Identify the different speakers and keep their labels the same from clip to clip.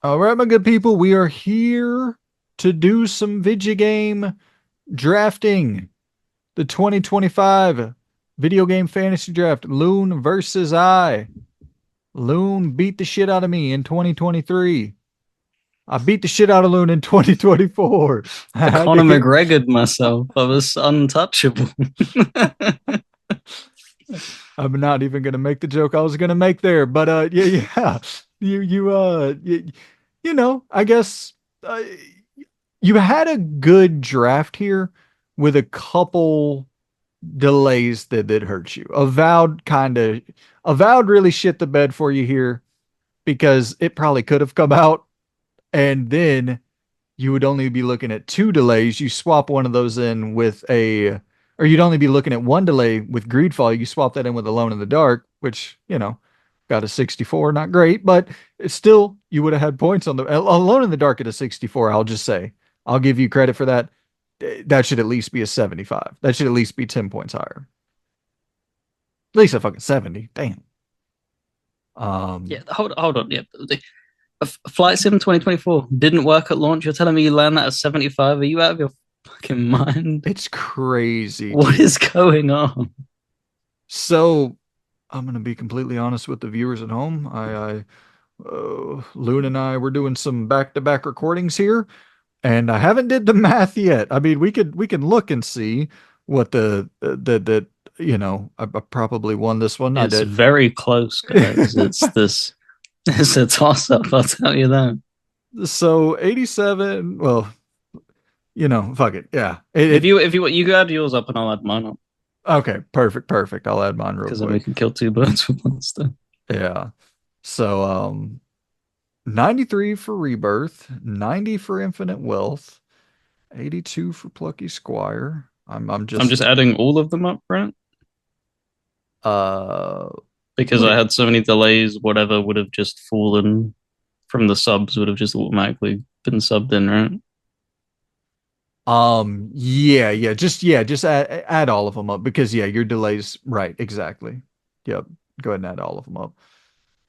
Speaker 1: All right, my good people, we are here to do some video game drafting. The 2025 video game fantasy draft. Loon versus I. Loon beat the shit out of me in 2023. I beat the shit out of Loon in 2024. I
Speaker 2: I
Speaker 1: had
Speaker 2: Conor
Speaker 1: to get.
Speaker 2: McGregor'd myself. I was untouchable.
Speaker 1: I'm not even gonna make the joke I was gonna make there, but yeah, yeah. You I guess uh, you had a good draft here with a couple delays that hurt you. Avowed really shit the bed for you here because it probably could have come out and then you would only be looking at two delays. You swap one of those in with or you'd only be looking at one delay with Greedfall. You swap that in with Alone in the Dark, which, got a 64. Not great, but it's still, you would have had points on the Alone in the Dark at a 64. I'll just say, I'll give you credit for that. That should at least be a 75. That should at least be 10 points higher. At least a fucking 70. Damn.
Speaker 2: Yeah,
Speaker 1: Um,
Speaker 2: hold on. Yeah, Flight Sim 2024 didn't work at launch. You're telling me you land that at 75? Are you out of your fucking mind?
Speaker 1: it's crazy,
Speaker 2: What
Speaker 1: dude.
Speaker 2: is going on?
Speaker 1: So I'm gonna be completely honest with the viewers at home. Loon and I were doing some back-to-back recordings here, and I haven't did the math yet. I mean, we can look and see what the I probably won this one. I
Speaker 2: It's
Speaker 1: did.
Speaker 2: very close, guys. It's a toss up. I'll tell you that.
Speaker 1: So 87. Well, fuck it. Yeah.
Speaker 2: If you add yours up and I'll add mine up
Speaker 1: Okay. Perfect. Perfect. I'll add mine real
Speaker 2: because then we
Speaker 1: quick.
Speaker 2: can kill two birds with one stone.
Speaker 1: Yeah. So 93 for Rebirth, 90 for Infinite Wealth, 82 for Plucky Squire. I'm
Speaker 2: I'm
Speaker 1: just
Speaker 2: just adding all of them up, right?
Speaker 1: uh
Speaker 2: Because I
Speaker 1: wait.
Speaker 2: had so many delays. Whatever would have just fallen from the subs would have just automatically been subbed in, right?
Speaker 1: Yeah, just add all of them up because yeah, your delays right, exactly. Yep. Go ahead and add all of them up.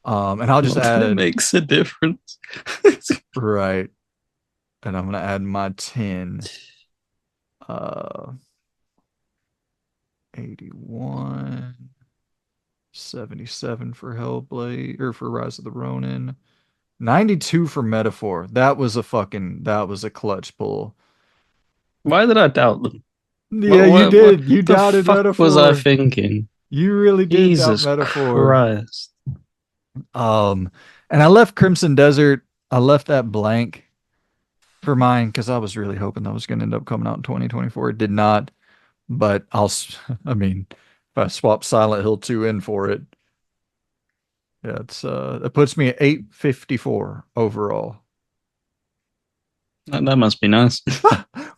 Speaker 1: And I'll just
Speaker 2: Not that it
Speaker 1: add
Speaker 2: makes a difference.
Speaker 1: right, and I'm gonna add my 10. Uh 81, 77 for Hellblade or for Rise of the Ronin. 92 for Metaphor. That was a clutch pull.
Speaker 2: Why did I doubt them?
Speaker 1: Yeah,
Speaker 2: What
Speaker 1: you
Speaker 2: what what
Speaker 1: did. You
Speaker 2: the
Speaker 1: doubted
Speaker 2: fuck was I
Speaker 1: Metaphor.
Speaker 2: thinking?
Speaker 1: You really did doubt
Speaker 2: Jesus
Speaker 1: Metaphor.
Speaker 2: Christ.
Speaker 1: Um, and I left Crimson Desert. I left that blank for mine because I was really hoping that was going to end up coming out in 2024. It did not, but I mean, if I swap Silent Hill 2 in for it, yeah, it puts me at 854 overall.
Speaker 2: That must be nice.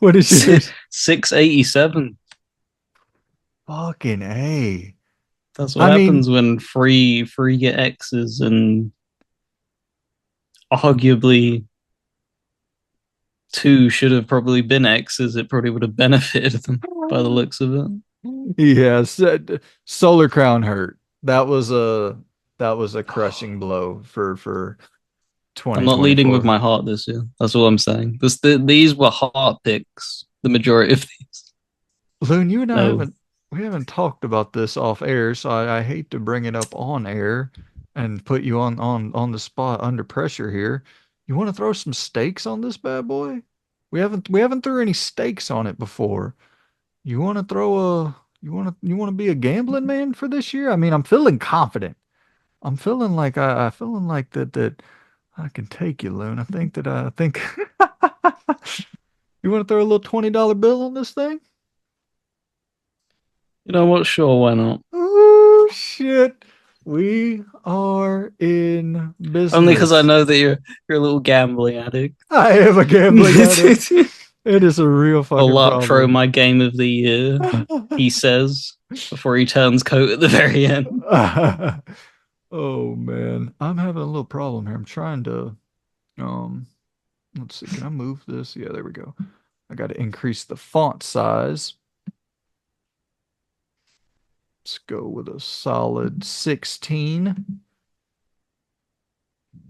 Speaker 1: What is yours?
Speaker 2: 687.
Speaker 1: Fucking A.
Speaker 2: That's what
Speaker 1: I mean,
Speaker 2: happens when free get X's and arguably two should have probably been X's. It probably would have benefited them by the looks of it.
Speaker 1: yes, Solar Crown hurt. That was a crushing blow for
Speaker 2: I'm not leading with
Speaker 1: 2024.
Speaker 2: my heart this year. That's all I'm saying. These were heart picks. The majority of these.
Speaker 1: Loon, you and I
Speaker 2: No,
Speaker 1: we haven't talked about this off air, so I hate to bring it up on air and put you on the spot under pressure here. You want to throw some stakes on this bad boy? We haven't threw any stakes on it before. You want to throw a you want to be a gambling man for this year? I mean, I'm feeling confident. I'm feeling like I feeling like that I can take you, Loon. I think you want to throw a little $20 bill on this thing?
Speaker 2: you know what? Sure, why not?
Speaker 1: Oh shit. We are in
Speaker 2: Only because I
Speaker 1: business.
Speaker 2: know that you're a little gambling addict.
Speaker 1: I am a gambling addict. It is a real
Speaker 2: I'll
Speaker 1: fucking
Speaker 2: luck throw
Speaker 1: problem.
Speaker 2: my game of the year, he says, before he turns coat at the very end.
Speaker 1: Oh man. I'm having a little problem here. I'm trying to um let's see, can I move this? Yeah, there we go. I got to increase the font size. Let's go with a solid 16.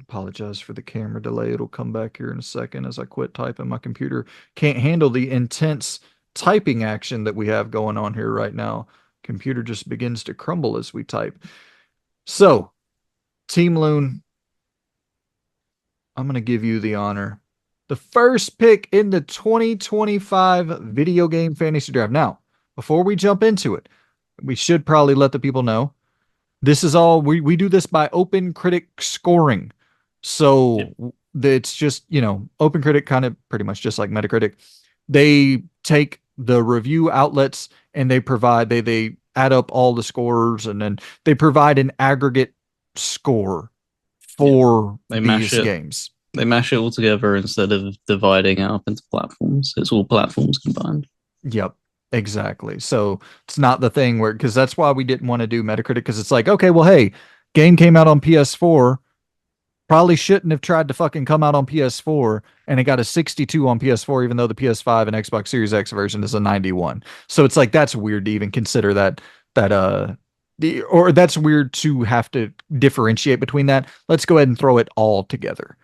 Speaker 1: Apologize for the camera delay. It'll come back here in a second as I quit typing. My computer can't handle the intense typing action that we have going on here right now. Computer just begins to crumble as we type. So, Team Loon, I'm going to give you the honor. The first pick in the 2025 video game fantasy draft. Now, before we jump into it, we should probably let the people know this is all we do this by open critic scoring. So
Speaker 2: Yep.
Speaker 1: it's just, open critic kind of pretty much just like Metacritic. They take the review outlets and they add up all the scores and then they provide an aggregate score for
Speaker 2: They mash
Speaker 1: these
Speaker 2: it.
Speaker 1: games.
Speaker 2: They mash it all together instead of dividing it up into platforms. It's all platforms combined.
Speaker 1: Yep, exactly. So it's not the thing where, because that's why we didn't want to do Metacritic, because it's like, okay, well, hey, game came out on PS4, probably shouldn't have tried to fucking come out on PS4, and it got a 62 on PS4, even though the PS5 and Xbox Series X version is a 91. So it's like that's weird to even consider or that's weird to have to differentiate between that. Let's go ahead and throw it all together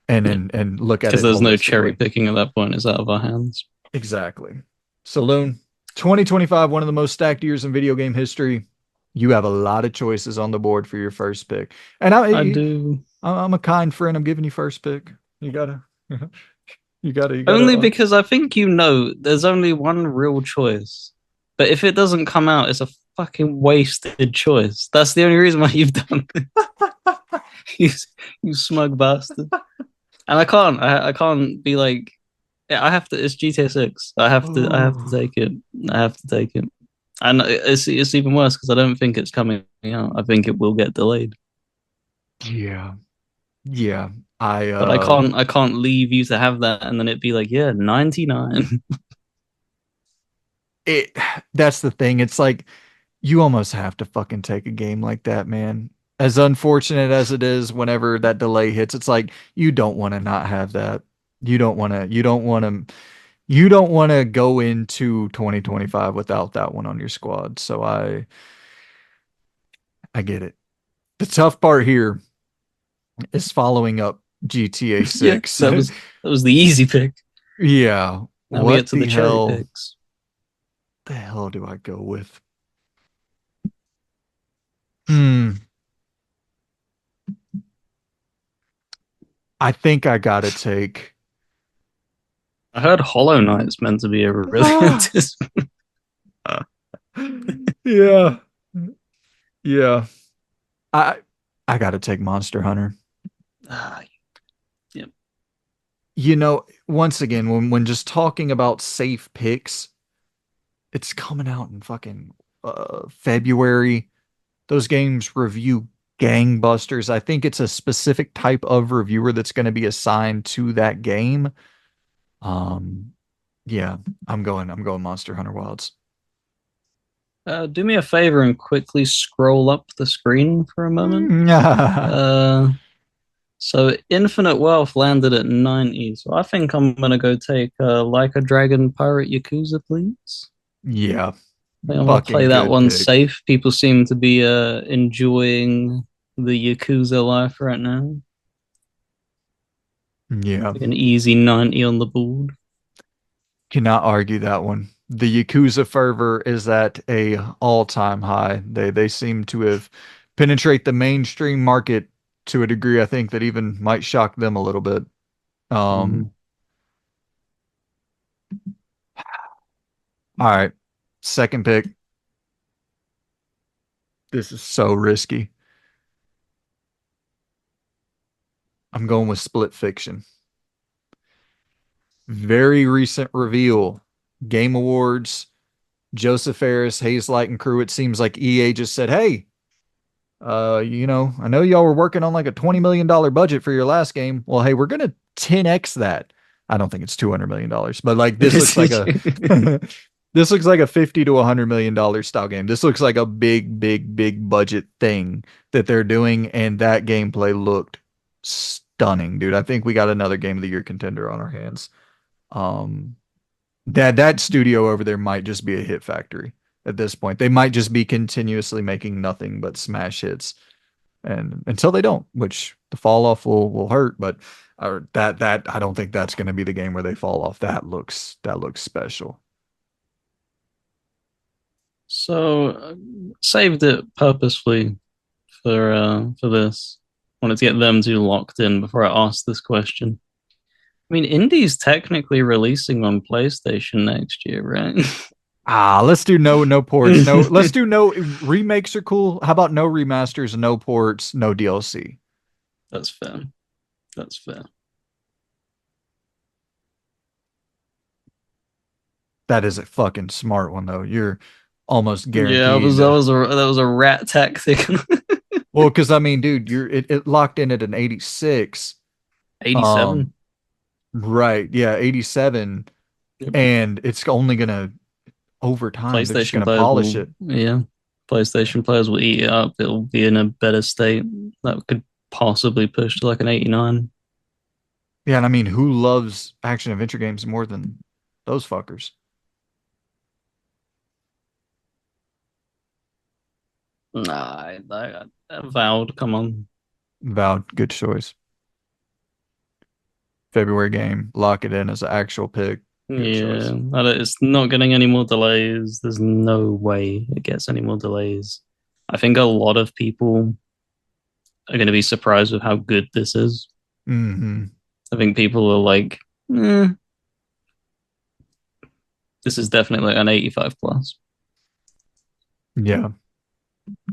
Speaker 1: and look at
Speaker 2: Because
Speaker 1: it
Speaker 2: there's no cherry
Speaker 1: holistically.
Speaker 2: picking at that point. It's out of our hands.
Speaker 1: Exactly. So, Loon, 2025, one of the most stacked years in video game history. You have a lot of choices on the board for your first pick. And
Speaker 2: I do.
Speaker 1: I'm a kind friend. I'm giving you first pick. You gotta, you gotta.
Speaker 2: Only because I think there's only one real choice. But if it doesn't come out, it's a fucking wasted choice. That's the only reason why you've done it. you, you smug bastard. And I can't be like, yeah, I have to. It's GTA 6. I have to
Speaker 1: Oh,
Speaker 2: take it. I have to take it. And it's even worse because I don't think it's coming out. I think it will get delayed.
Speaker 1: yeah, yeah. I
Speaker 2: But I can't leave you to have that and then it'd be like, yeah, 99.
Speaker 1: it. That's the thing. It's like you almost have to fucking take a game like that, man. As unfortunate as it is, whenever that delay hits, it's like you don't want to not have that. You don't want to. You don't want to. You don't want to go into 2025 without that one on your squad. So I get it. The tough part here is following up GTA
Speaker 2: Yeah,
Speaker 1: 6.
Speaker 2: that was the easy pick.
Speaker 1: Yeah.
Speaker 2: Now we get
Speaker 1: What
Speaker 2: to the cherry picks.
Speaker 1: the hell do I go with? Hmm. I think I gotta take.
Speaker 2: I heard Hollow Knight is meant to be a really anticipated.
Speaker 1: Yeah. Yeah. I I gotta take Monster Hunter.
Speaker 2: Ah, yep.
Speaker 1: Once again, when just talking about safe picks, it's coming out in fucking February. Those games review gangbusters. I think it's a specific type of reviewer that's going to be assigned to that game. Um, yeah, I'm going Monster Hunter Wilds.
Speaker 2: Do me a favor and quickly scroll up the screen for a moment.
Speaker 1: Yeah.
Speaker 2: Uh, so Infinite Wealth landed at 90. So I think I'm gonna go take Like a Dragon Pirate Yakuza, please.
Speaker 1: Yeah,
Speaker 2: I think I'm gonna play
Speaker 1: fucking
Speaker 2: that
Speaker 1: good
Speaker 2: one
Speaker 1: pick.
Speaker 2: safe. People seem to be enjoying the Yakuza life right now.
Speaker 1: Yeah,
Speaker 2: Like an easy 90 on the board.
Speaker 1: cannot argue that one. The Yakuza fervor is at a all-time high. They seem to have penetrate the mainstream market to a degree I think that even might shock them a little bit. Um,
Speaker 2: Mhm.
Speaker 1: all right. Second pick. This is so risky. I'm going with Split Fiction. Very recent reveal. Game Awards, Joseph Ferris, Hayes Light and crew. It seems like EA just said, hey, I know y'all were working on like a $20 million budget for your last game. Well, hey, we're gonna 10x that. I don't think it's $200 million, but like this looks like a this looks like a 50 to $100 million style game. This looks like a big, big, big budget thing that they're doing, and that gameplay looked stunning, dude. I think we got another game of the year contender on our hands. Um, that studio over there might just be a hit factory at this point. They might just be continuously making nothing but smash hits and until they don't, which the fall off will hurt, but that I don't think that's going to be the game where they fall off. That looks special.
Speaker 2: So saved it purposefully for this. Wanted to get them two locked in before I asked this question. I mean, Indie's technically releasing on PlayStation next year, right?
Speaker 1: Let's do no ports. No, let's do no remakes are cool. How about no remasters, no ports, no DLC?
Speaker 2: That's fair. That's fair.
Speaker 1: That is a fucking smart one though. You're almost
Speaker 2: Yeah,
Speaker 1: guaranteed.
Speaker 2: that was a rat tactic.
Speaker 1: Well, because I mean, dude, it locked in at an 86.
Speaker 2: 87.
Speaker 1: Um, right, yeah, 87,
Speaker 2: Yep.
Speaker 1: and it's only gonna over time they're just
Speaker 2: PlayStation
Speaker 1: gonna
Speaker 2: players
Speaker 1: polish
Speaker 2: will,
Speaker 1: it.
Speaker 2: yeah, PlayStation players will eat it up. It'll be in a better state. That could possibly push to like an 89.
Speaker 1: Yeah, and I mean, who loves action adventure games more than those fuckers?
Speaker 2: Nah, Avowed, come on.
Speaker 1: Vowed, good choice. February game, lock it in as an actual pick. Good choice.
Speaker 2: Yeah, it's not getting any more delays. There's no way it gets any more delays. I think a lot of people are going to be surprised with how good this is.
Speaker 1: Hmm.
Speaker 2: I think people are like, this is definitely like an 85 plus.
Speaker 1: Yeah.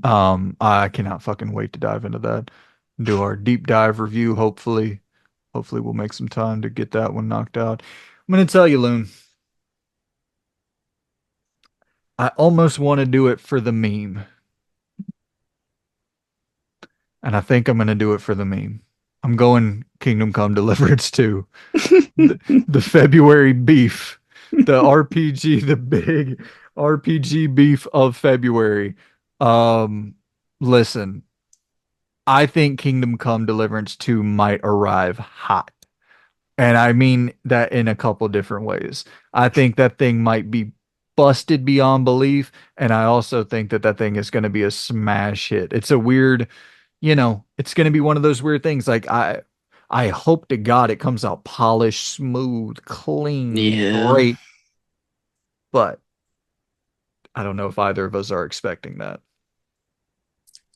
Speaker 1: I cannot fucking wait to dive into that. Do our deep dive review. Hopefully we'll make some time to get that one knocked out. I'm gonna tell you, Loon. I almost want to do it for the meme, and I think I'm gonna do it for the meme. I'm going Kingdom Come Deliverance 2. The February beef, the RPG, the big RPG beef of February. Um, Listen, I think Kingdom Come Deliverance 2 might arrive hot. And I mean that in a couple different ways. I think that thing might be busted beyond belief. And I also think that that thing is going to be a smash hit. It's a weird, it's going to be one of those weird things. Like I hope to God it comes out polished, smooth, clean,
Speaker 2: Yeah,
Speaker 1: great. But I don't know if either of us are expecting that.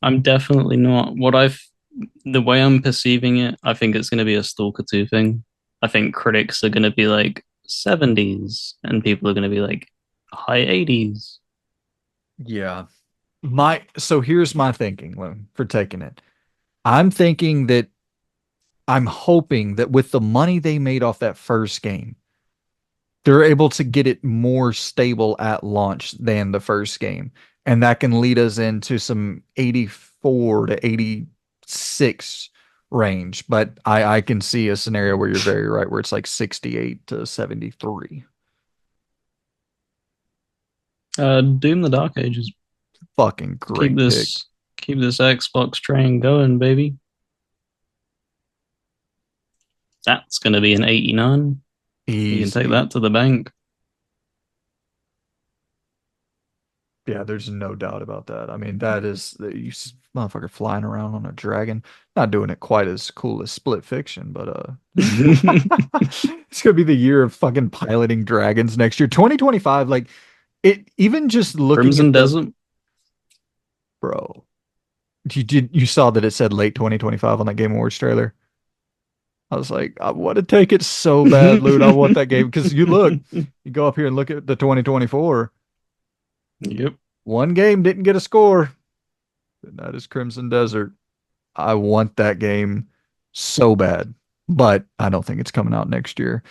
Speaker 2: I'm definitely not. The way I'm perceiving it, I think it's going to be a Stalker 2 thing. I think critics are going to be like 70s and people are going to be like high 80s.
Speaker 1: Yeah. So here's my thinking, Lynn, for taking it. I'm thinking that I'm hoping that with the money they made off that first game, they're able to get it more stable at launch than the first game. And that can lead us into some 84 to 86 range. But I can see a scenario where you're very right, where it's like 68 to 73.
Speaker 2: Doom the Dark Ages.
Speaker 1: Fucking
Speaker 2: Keep
Speaker 1: great pick.
Speaker 2: this keep this Xbox train going, baby. That's going to be an 89. You can take
Speaker 1: Easy.
Speaker 2: that to the bank.
Speaker 1: Yeah, there's no doubt about that. I mean, that is motherfucker flying around on a dragon. Not doing it quite as cool as Split Fiction, but it's gonna be the year of fucking piloting dragons next year. 2025, like it even just looking
Speaker 2: Crimson
Speaker 1: at the
Speaker 2: Desert.
Speaker 1: bro. You saw that it said late 2025 on that Game Awards trailer? I was like, I want to take it so bad, Lude. I want that game because you go up here and look at the 2024.
Speaker 2: Yep.
Speaker 1: One game didn't get a score, and that is Crimson Desert. I want that game so bad, but I don't think it's coming out next year.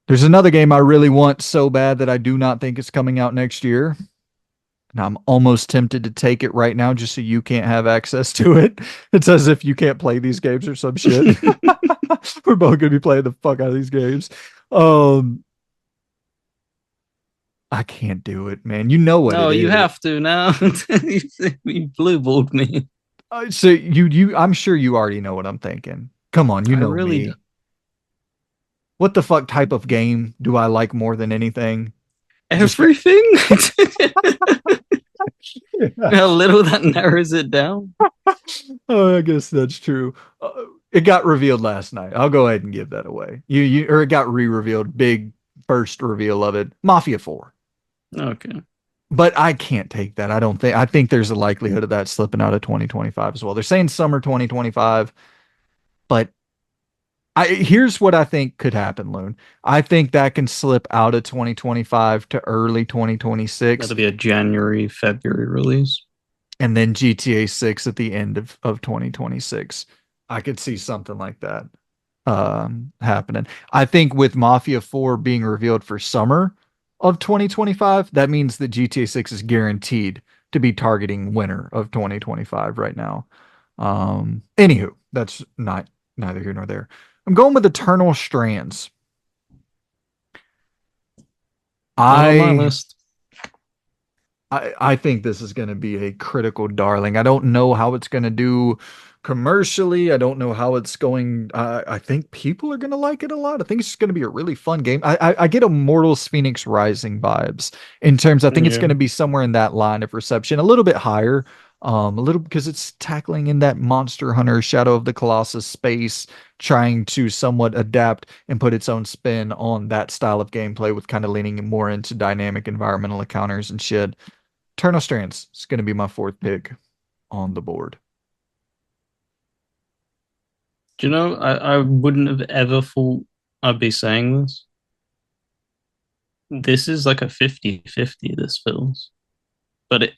Speaker 1: There's another game I really want so bad that I do not think it's coming out next year. And I'm almost tempted to take it right now just so you can't have access to it. It's as if you can't play these games or some shit. We're both gonna be playing the fuck out of these games. Um, I can't do it, man. You know what
Speaker 2: No,
Speaker 1: it
Speaker 2: you
Speaker 1: is.
Speaker 2: have to now. You blue balled me.
Speaker 1: So I'm sure you already know what I'm thinking. Come on, you
Speaker 2: I
Speaker 1: know
Speaker 2: really
Speaker 1: me. What the fuck type of game do I like more than anything? Just
Speaker 2: everything. How little that narrows it down.
Speaker 1: Oh, I guess that's true. It got revealed last night. I'll go ahead and give that away. Or it got re-revealed. Big first reveal of it. Mafia 4.
Speaker 2: Okay.
Speaker 1: But I can't take that. I don't think. I think there's a likelihood of that slipping out of 2025 as well. They're saying summer 2025, but here's what I think could happen, Loon. I think that can slip out of 2025 to early 2026,
Speaker 2: That'll be a January, February release.
Speaker 1: and then GTA 6 at the end of 2026. I could see something like that happening. I think with Mafia 4 being revealed for summer of 2025, that means that GTA 6 is guaranteed to be targeting winter of 2025 right now. Anywho, that's not neither here nor there. I'm going with Eternal Strands.
Speaker 2: Not on my
Speaker 1: I
Speaker 2: list.
Speaker 1: I think this is going to be a critical darling. I don't know how it's going to do commercially. I don't know how it's going. I think people are going to like it a lot. I think it's going to be a really fun game. I get Immortals Phoenix Rising vibes in terms. I think it's
Speaker 2: Yeah.
Speaker 1: going to be somewhere in that line of reception, a little bit higher, a little because it's tackling in that Monster Hunter Shadow of the Colossus space, trying to somewhat adapt and put its own spin on that style of gameplay with kind of leaning more into dynamic environmental encounters and shit. Eternal Strands is going to be my fourth pick on the board.
Speaker 2: Do you know, I wouldn't have ever thought I'd be saying this. This is like a 50-50, this feels. But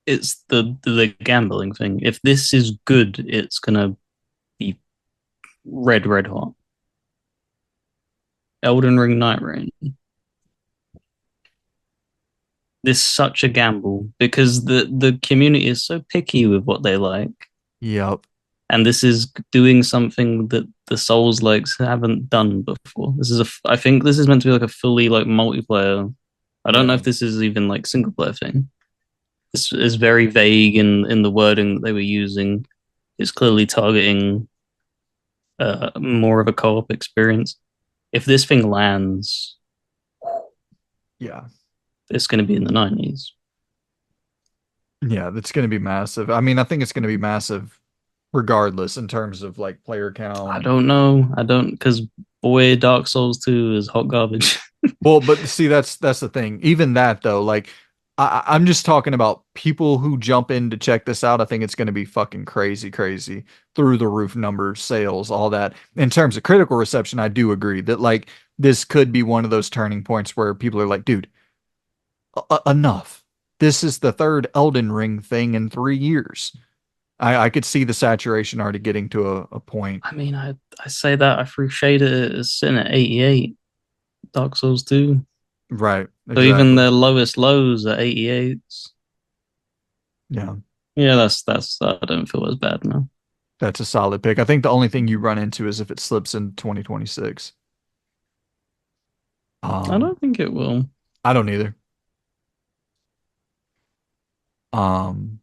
Speaker 2: it's the gambling thing. If this is good, it's gonna be red hot. Elden Ring Night Rain. This is such a gamble because the community is so picky with what they like.
Speaker 1: Yep.
Speaker 2: And this is doing something that the Souls likes haven't done before. I think this is meant to be like a fully like multiplayer. I don't know
Speaker 1: Yeah.
Speaker 2: if this is even like single player thing. This is very vague in the wording that they were using. It's clearly targeting more of a co-op experience. If this thing lands,
Speaker 1: Yeah.
Speaker 2: it's going to be in the 90s.
Speaker 1: Yeah. That's going to be massive. I mean, I think it's going to be massive regardless in terms of like player
Speaker 2: I
Speaker 1: count.
Speaker 2: don't know. I don't because boy, Dark Souls 2 is hot garbage.
Speaker 1: Well, but see, that's the thing. Even that though, like I'm just talking about people who jump in to check this out. I think it's going to be fucking crazy, crazy through the roof numbers, sales, all that. In terms of critical reception, I do agree that like this could be one of those turning points where people are like, dude, enough. This is the third Elden Ring thing in 3 years. I could see the saturation already getting to a point.
Speaker 2: I mean, I say that I threw shade at it as sitting at 88, Dark Souls 2.
Speaker 1: Right.
Speaker 2: So even
Speaker 1: Exactly.
Speaker 2: the lowest lows are 88s.
Speaker 1: Yeah.
Speaker 2: Yeah, that's I don't feel as bad now.
Speaker 1: That's a solid pick. I think the only thing you run into is if it slips in 2026.
Speaker 2: I
Speaker 1: Um,
Speaker 2: don't think it will.
Speaker 1: I don't either. Um,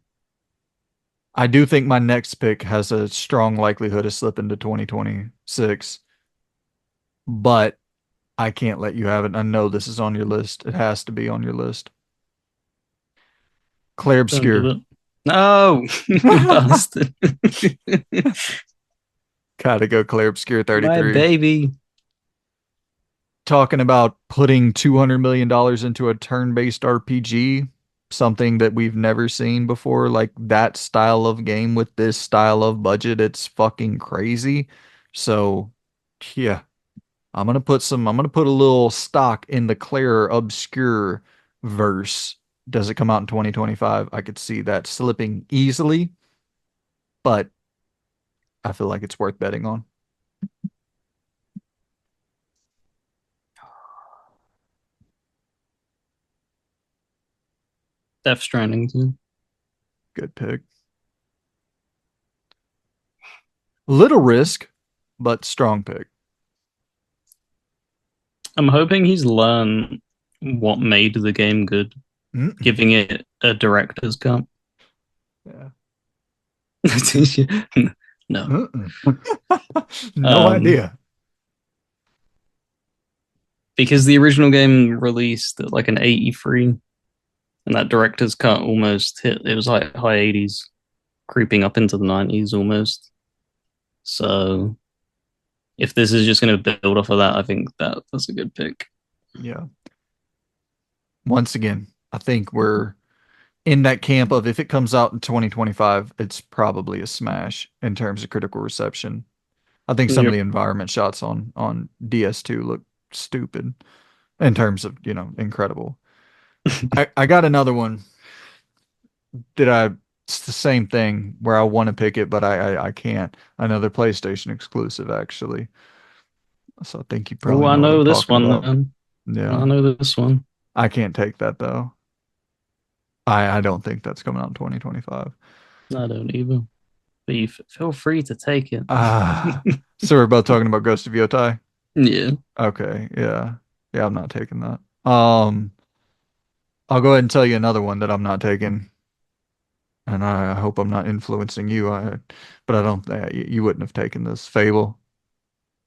Speaker 1: I do think my next pick has a strong likelihood of slipping to 2026, but I can't let you have it. I know this is on your list. It has to be on your list. Claire
Speaker 2: Don't do
Speaker 1: Obscure.
Speaker 2: it. No, you bastard.
Speaker 1: Gotta go Claire Obscure
Speaker 2: My
Speaker 1: 33.
Speaker 2: baby.
Speaker 1: Talking about putting $200 million into a turn-based RPG, something that we've never seen before, like that style of game with this style of budget, it's fucking crazy. So, yeah, I'm gonna put a little stock in the Claire Obscure verse. Does it come out in 2025? I could see that slipping easily, but I feel like it's worth betting on.
Speaker 2: Death Stranding too.
Speaker 1: Good pick. Little risk, but strong pick.
Speaker 2: I'm hoping he's learned what made the game good,
Speaker 1: Mm-mm.
Speaker 2: giving it a director's cut.
Speaker 1: Yeah.
Speaker 2: No.
Speaker 1: Mm-mm. No
Speaker 2: Um,
Speaker 1: idea.
Speaker 2: because the original game released at like an 83. and that director's cut almost hit. It was like high 80s, creeping up into the 90s almost. So if this is just going to build off of that, I think that's a good pick.
Speaker 1: Yeah. Once again, I think we're in that camp of if it comes out in 2025, it's probably a smash in terms of critical reception. I think some of
Speaker 2: Yep.
Speaker 1: the environment shots on DS2 look stupid in terms of, incredible. I got another one that it's the same thing where I want to pick it, but I can't. Another PlayStation exclusive, actually. So I think you
Speaker 2: Oh,
Speaker 1: probably
Speaker 2: I
Speaker 1: know what I'm
Speaker 2: know this
Speaker 1: talking
Speaker 2: one
Speaker 1: about.
Speaker 2: then. I
Speaker 1: Yeah.
Speaker 2: know this one.
Speaker 1: I can't take that though. I don't think that's coming out in 2025.
Speaker 2: I don't either. But you feel free to take it.
Speaker 1: Ah, so we're both talking about Ghost of Yotai.
Speaker 2: Yeah.
Speaker 1: Okay, yeah, yeah, I'm not taking that. I'll go ahead and tell you another one that I'm not taking, and I hope I'm not influencing you. But I don't. You wouldn't have taken this Fable.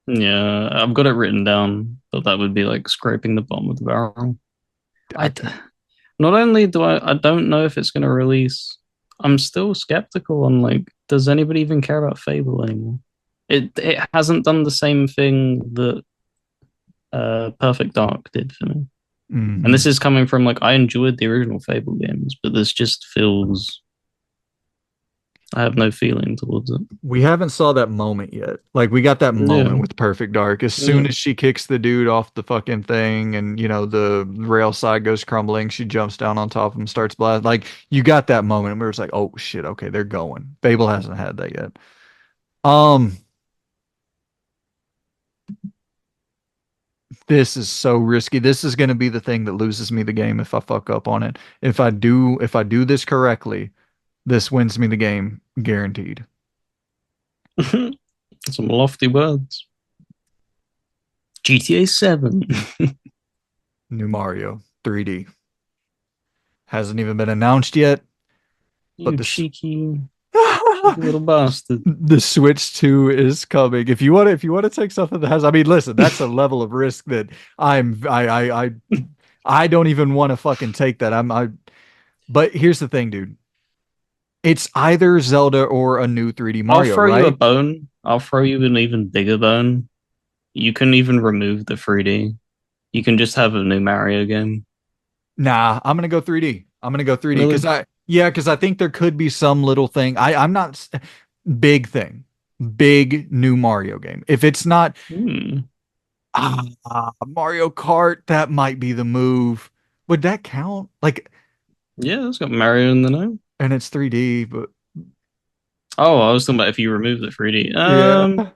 Speaker 2: Yeah, I've got it written down, but that would be like scraping the bottom of the barrel.
Speaker 1: I
Speaker 2: I
Speaker 1: can't.
Speaker 2: not only do I don't know if it's going to release. I'm still skeptical on like, does anybody even care about Fable anymore? It hasn't done the same thing that Perfect Dark did for me. And this
Speaker 1: Mhm.
Speaker 2: is coming from like I enjoyed the original Fable games, but this just feels I have no feeling towards it.
Speaker 1: We haven't saw that moment yet. Like we got that moment
Speaker 2: Yeah,
Speaker 1: with Perfect Dark. As soon
Speaker 2: yeah.
Speaker 1: as she kicks the dude off the fucking thing and the rail side goes crumbling, she jumps down on top of him, starts blasting. Like you got that moment where it's like, oh shit, okay, they're going. Fable hasn't had that yet. Um, this is so risky. This is gonna be the thing that loses me the game if I fuck up on it. If I do this correctly, this wins me the game, guaranteed.
Speaker 2: Some lofty words. GTA 7.
Speaker 1: New Mario 3D. Hasn't even been announced yet, but
Speaker 2: You
Speaker 1: this
Speaker 2: cheeky little bastard.
Speaker 1: the Switch 2 is coming. If you want to take something that has, I mean, listen, that's a level of risk that I don't even want to fucking take that. But here's the thing, dude. It's either Zelda or a new 3D
Speaker 2: I'll
Speaker 1: Mario,
Speaker 2: throw you a
Speaker 1: right?
Speaker 2: bone. I'll throw you an even bigger bone. You can even remove the 3D. You can just have a new Mario game.
Speaker 1: Nah, I'm gonna go 3D. I'm gonna go 3D
Speaker 2: Really?
Speaker 1: because I think there could be some little thing. I'm not big thing, big new Mario game. If it's not
Speaker 2: Hmm.
Speaker 1: Mario Kart, that might be the move. Would that count? Like,
Speaker 2: Yeah, it's got Mario in the name.
Speaker 1: and it's 3D, but
Speaker 2: Oh, I was talking about if you remove the 3D.
Speaker 1: yeah.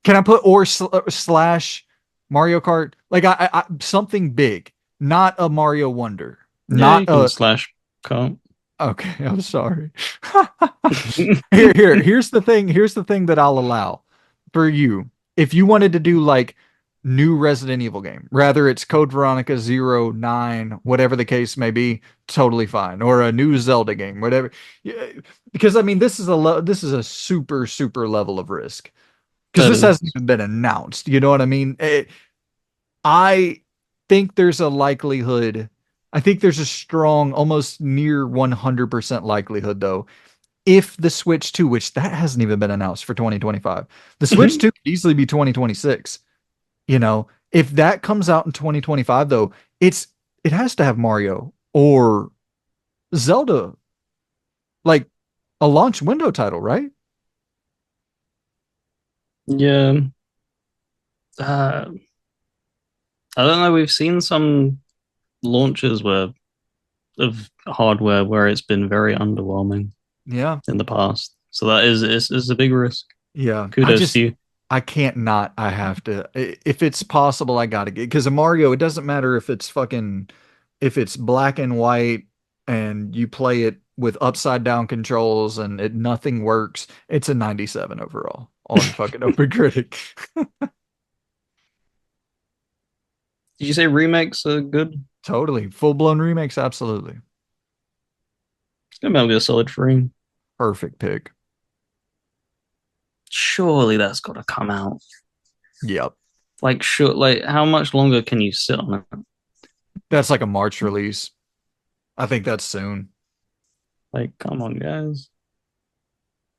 Speaker 1: Can I put or slash Mario Kart? Like something big, not a Mario Wonder,
Speaker 2: Yeah,
Speaker 1: not
Speaker 2: you can
Speaker 1: a.
Speaker 2: slash comp.
Speaker 1: Okay, I'm sorry. Here's the thing that I'll allow for you. If you wanted to do like new Resident Evil game, rather it's Code Veronica 09, whatever the case may be, totally fine. Or a new Zelda game, whatever. Yeah, because I mean, this is a super super level of risk because
Speaker 2: That
Speaker 1: this hasn't
Speaker 2: is.
Speaker 1: even been announced. You know what I mean? I think there's a likelihood. I think there's a strong, almost near 100% likelihood, though, if the Switch 2, which that hasn't even been announced for 2025, the Switch 2 could easily be 2026. If that comes out in 2025, though, it has to have Mario or Zelda, like a launch window title, right?
Speaker 2: Yeah. I don't know. We've seen some launches where of hardware where it's been very underwhelming
Speaker 1: Yeah.
Speaker 2: in the past. So that is a big risk.
Speaker 1: Yeah.
Speaker 2: Kudos to you.
Speaker 1: I can't not. I have to. If it's possible, I gotta get because a Mario. It doesn't matter if it's black and white and you play it with upside down controls and nothing works. It's a 97 overall on fucking Open Critic.
Speaker 2: Did you say remakes are good?
Speaker 1: Totally full blown remakes. Absolutely
Speaker 2: It's gonna be a solid frame.
Speaker 1: perfect pick.
Speaker 2: Surely that's got to come out.
Speaker 1: Yep,
Speaker 2: Like, sure. Like, how much longer can you sit on it?
Speaker 1: that's like a March release. I think that's soon.
Speaker 2: Like, come on, guys.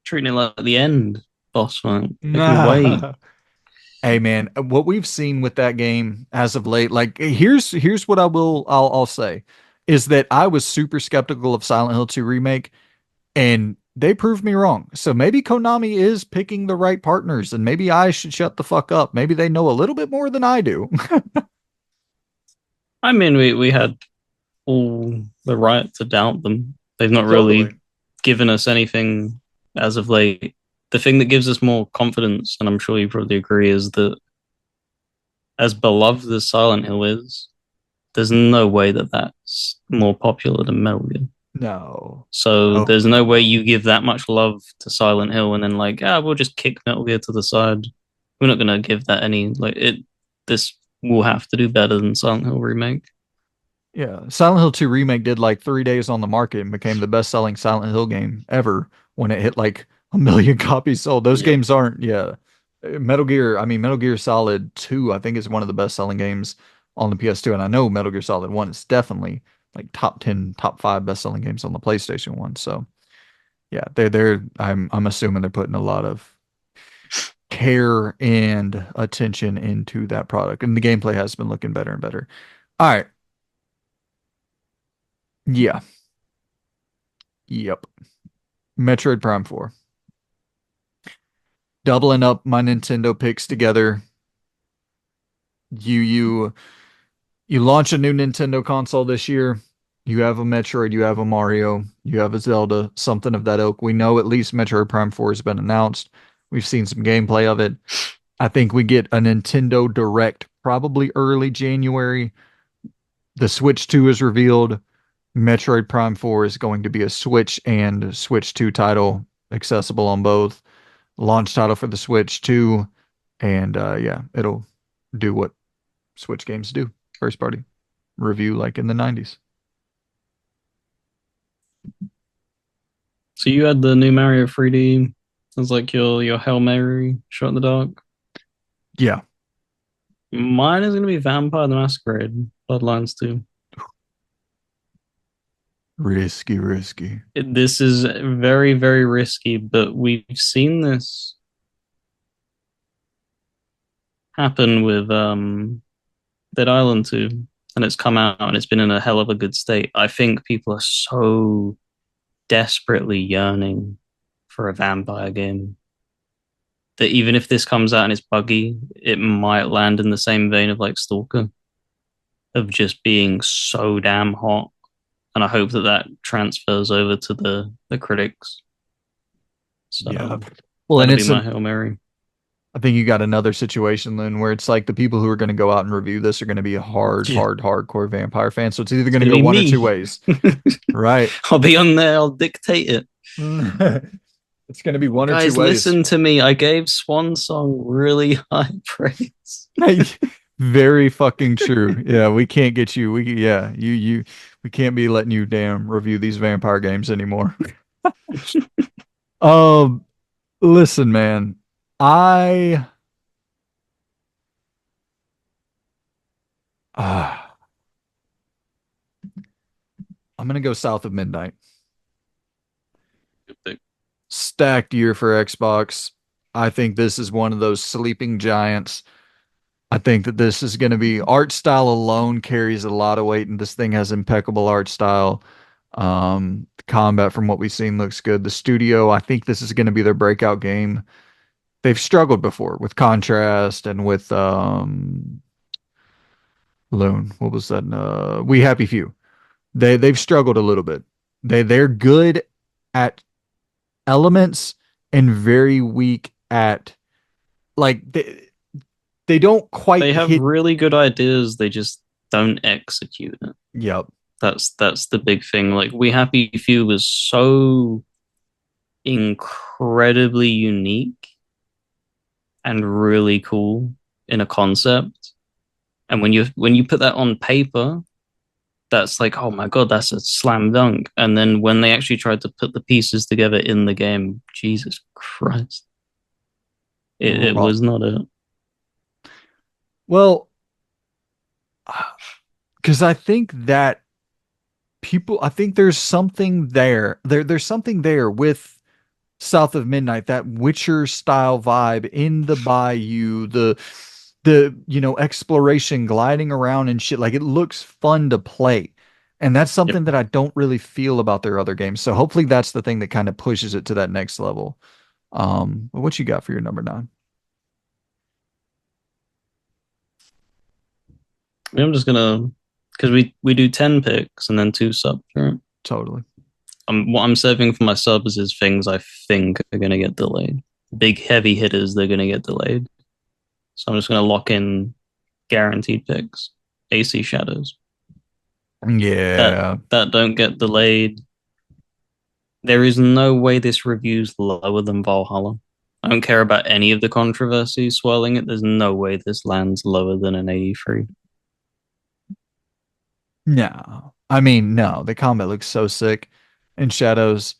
Speaker 2: Treating it like the end boss fight. Make me wait.
Speaker 1: Nah. Hey man, what we've seen with that game as of late, like here's what I'll say is that I was super skeptical of Silent Hill 2 remake and they proved me wrong. So maybe Konami is picking the right partners and maybe I should shut the fuck up. Maybe they know a little bit more than I do.
Speaker 2: I mean, we had all the right to doubt them. They've not
Speaker 1: Totally.
Speaker 2: really given us anything as of late. The thing that gives us more confidence, and I'm sure you probably agree, is that as beloved as Silent Hill is, there's no way that that's more popular than Metal Gear.
Speaker 1: No.
Speaker 2: So
Speaker 1: Oh
Speaker 2: there's no way
Speaker 1: no.
Speaker 2: you give that much love to Silent Hill and then like, we'll just kick Metal Gear to the side. We're not gonna give that any like it. This will have to do better than Silent Hill remake.
Speaker 1: Yeah. Silent Hill 2 remake did like 3 days on the market and became the best-selling Silent Hill game ever when it hit like a million copies sold. Those
Speaker 2: Yeah.
Speaker 1: games aren't, yeah. Metal Gear, I mean, Metal Gear Solid 2, I think is one of the best-selling games on the PS2. And I know Metal Gear Solid 1 is definitely like top 10, top 5 best-selling games on the PlayStation 1. So yeah, I'm assuming they're putting a lot of care and attention into that product. And the gameplay has been looking better and better. All right. Yeah. Yep. Metroid Prime 4. Doubling up my Nintendo picks together. You you launch a new Nintendo console this year. You have a Metroid, you have a Mario, you have a Zelda, something of that ilk. We know at least Metroid Prime 4 has been announced. We've seen some gameplay of it. I think we get a Nintendo Direct probably early January. The Switch 2 is revealed. Metroid Prime 4 is going to be a Switch and Switch 2 title, accessible on both. Launch title for the Switch 2. And yeah, it'll do what Switch games do. First party review like in the 90s.
Speaker 2: So you had the new Mario 3D. Sounds like your Hail Mary shot in the dark.
Speaker 1: Yeah,
Speaker 2: Mine is gonna be Vampire the Masquerade Bloodlines 2.
Speaker 1: risky, risky.
Speaker 2: This is very, very risky, but we've seen this happen with Dead Island 2, and it's come out and it's been in a hell of a good state. I think people are so desperately yearning for a vampire game that even if this comes out and it's buggy, it might land in the same vein of like Stalker, of just being so damn hot. And I hope that that transfers over to the critics.
Speaker 1: Yeah.
Speaker 2: So
Speaker 1: Well, and
Speaker 2: that'll be
Speaker 1: it's
Speaker 2: my
Speaker 1: a
Speaker 2: Hail Mary.
Speaker 1: I think you got another situation then where it's like the people who are going to go out and review this are going to be
Speaker 2: Yeah.
Speaker 1: hardcore vampire fans. So it's either
Speaker 2: It's
Speaker 1: going to
Speaker 2: gonna
Speaker 1: go
Speaker 2: be
Speaker 1: one or two
Speaker 2: me.
Speaker 1: ways. Right.
Speaker 2: I'll be on there, I'll dictate it.
Speaker 1: It's going to be one or two
Speaker 2: Guys,
Speaker 1: ways.
Speaker 2: listen to me. I gave Swan Song really high praise.
Speaker 1: Very fucking true. Yeah, we can't get you. We can't be letting you damn review these vampire games anymore. Um, listen, man. I uh, I'm gonna go south of midnight.
Speaker 2: Good pick.
Speaker 1: Stacked year for Xbox. I think this is one of those sleeping giants. I think that this is going to be art style alone carries a lot of weight, and this thing has impeccable art style. The combat from what we've seen looks good. The studio, I think this is going to be their breakout game. They've struggled before with Contrast and with Loon. What was that? We Happy Few. They've struggled a little bit. They're good at elements and very weak at like they don't quite
Speaker 2: They have
Speaker 1: hit.
Speaker 2: really good ideas, they just don't execute it.
Speaker 1: Yep.
Speaker 2: That's the big thing. Like We Happy Few was so incredibly unique and really cool in a concept. And when you put that on paper, that's like, oh my god, that's a slam dunk. And then when they actually tried to put the pieces together in the game, Jesus Christ, it
Speaker 1: Raw.
Speaker 2: was not it.
Speaker 1: Well, because I think that people, I think there's something there. There's something there with South of Midnight, that Witcher style vibe in the bayou, the exploration, gliding around and shit. Like it looks fun to play. And that's
Speaker 2: Yep.
Speaker 1: something that I don't really feel about their other games. So hopefully that's the thing that kind of pushes it to that next level. But what you got for your number nine?
Speaker 2: I'm just gonna because we do 10 picks and then two subs, right?
Speaker 1: Totally.
Speaker 2: What I'm saving for my subs is things I think are gonna get delayed. Big heavy hitters, they're gonna get delayed. So I'm just gonna lock in guaranteed picks. AC Shadows. That
Speaker 1: Yeah.
Speaker 2: that don't get delayed. There is no way this review's lower than Valhalla. I don't care about any of the controversy swirling it. There's no way this lands lower than an 83.
Speaker 1: No. I mean, no. The combat looks so sick in Shadows.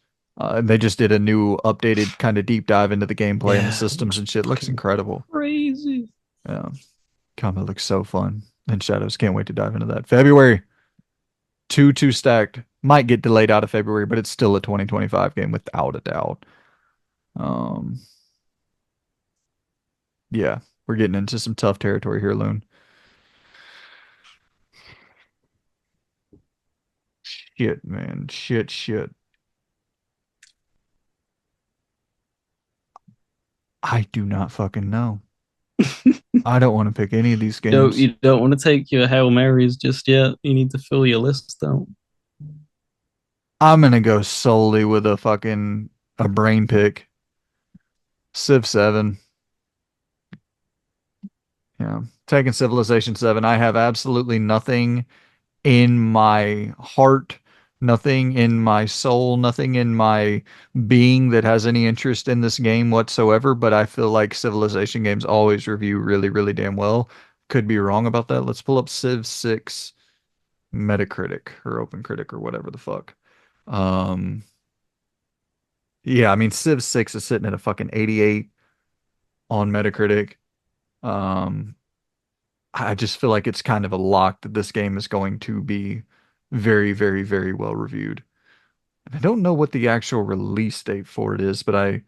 Speaker 1: They just did a new updated kind of deep dive into the gameplay and the
Speaker 2: Yeah, it
Speaker 1: systems
Speaker 2: looks
Speaker 1: and shit. Looks
Speaker 2: fucking
Speaker 1: incredible.
Speaker 2: crazy.
Speaker 1: Yeah. Combat looks so fun. And Shadows, can't wait to dive into that. February, 2 stacked. Might get delayed out of February, but it's still a 2025 game without a doubt. Um, yeah, we're getting into some tough territory here, Loon. Shit, man. Shit, shit. I do not fucking know. I don't want to pick any of these games.
Speaker 2: You don't want to take your Hail Marys just yet. You need to fill your list out.
Speaker 1: I'm gonna go solely with a brain pick. Civ 7. Yeah. Taking Civilization 7. I have absolutely nothing in my heart, nothing in my soul, nothing in my being that has any interest in this game whatsoever. But I feel like Civilization games always review really, really damn well. Could be wrong about that. Let's pull up Civ 6 Metacritic or OpenCritic or whatever the fuck. Um, yeah, I mean Civ 6 is sitting at a fucking 88 on Metacritic. Um, I just feel like it's kind of a lock that this game is going to be very, very, very well reviewed. And I don't know what the actual release date for it is, but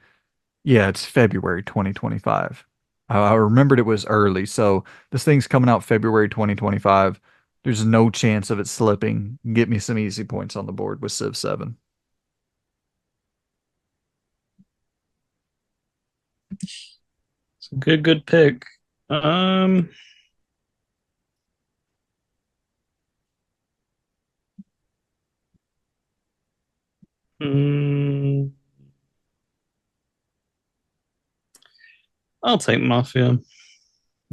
Speaker 1: yeah, it's February 2025. I remembered it was early, so this thing's coming out February 2025. There's no chance of it slipping. Get me some easy points on the board with Civ 7.
Speaker 2: It's a good pick. Um, mm, I'll take Mafia